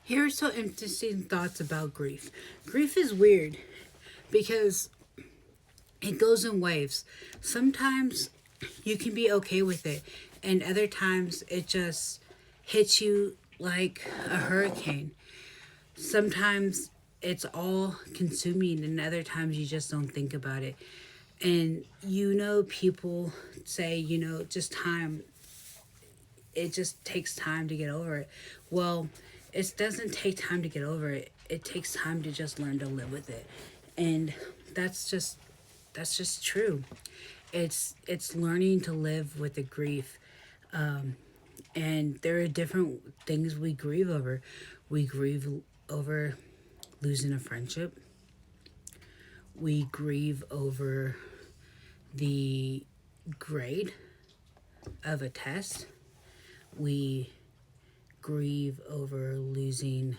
Here's some interesting thoughts about grief. Grief is weird because it goes in waves. Sometimes you can be okay with it, and other times it just hits you like a hurricane. Sometimes it's all consuming, and other times you just don't think about it. And people say, just time, it just takes time to get over it. Well, it doesn't take time to get over it. It takes time to just learn to live with it. And that's just that's just true. It's learning to live with the grief. And there are different things we grieve over. We grieve over losing a friendship. We grieve over the grade of a test. We grieve over losing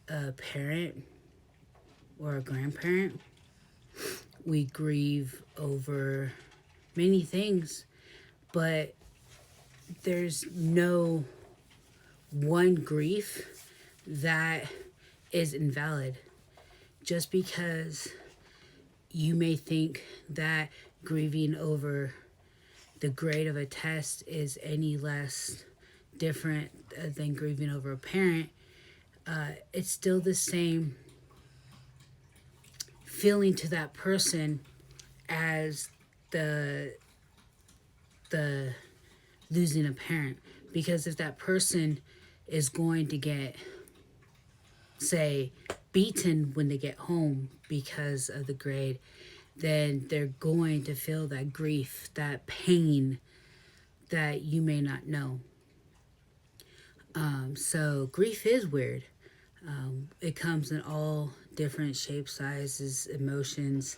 a parent or a grandparent. We grieve over many things, but there's no one grief that is invalid. Just because you may think that grieving over the grade of a test is any less different than grieving over a parent, it's still the same feeling to that person as the the losing a parent. Because if that person is going to get, say, beaten when they get home because of the grade, then they're going to feel that grief, that pain that you may not know. So grief is weird. It comes in all different shapes, sizes, emotions.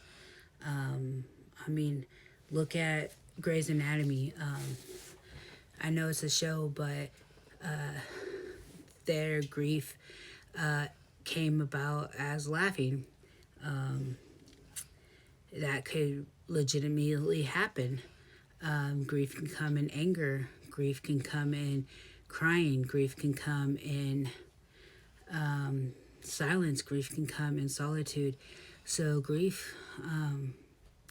I mean, look at Grey's Anatomy. I know it's a show, but their grief came about as laughing. That could legitimately happen. Grief can come in anger. Grief can come in crying. Grief can come in silence. Grief can come in solitude. So grief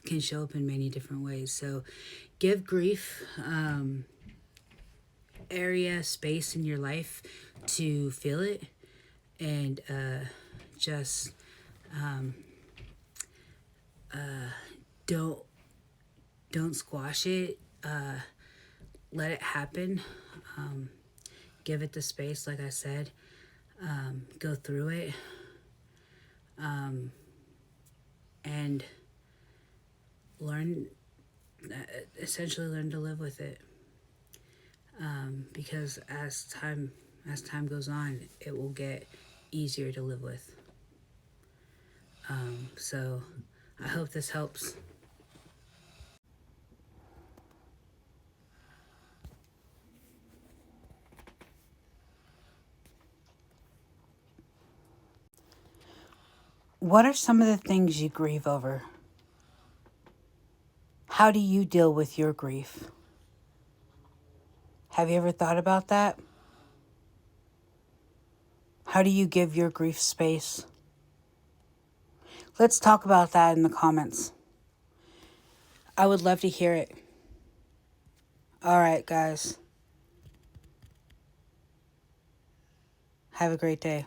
can show up in many different ways. So give grief area, space in your life to feel it, and just don't don't squash it. Let it happen. Give it the space, like I said. Go through it, and learn, essentially learn to live with it. Because as time goes on, it will get easier to live with. So I hope this helps. What are some of the things you grieve over? How do you deal with your grief? Have you ever thought about that? How do you give your grief space? Let's talk about that in the comments. I would love to hear it. All right, guys. Have a great day.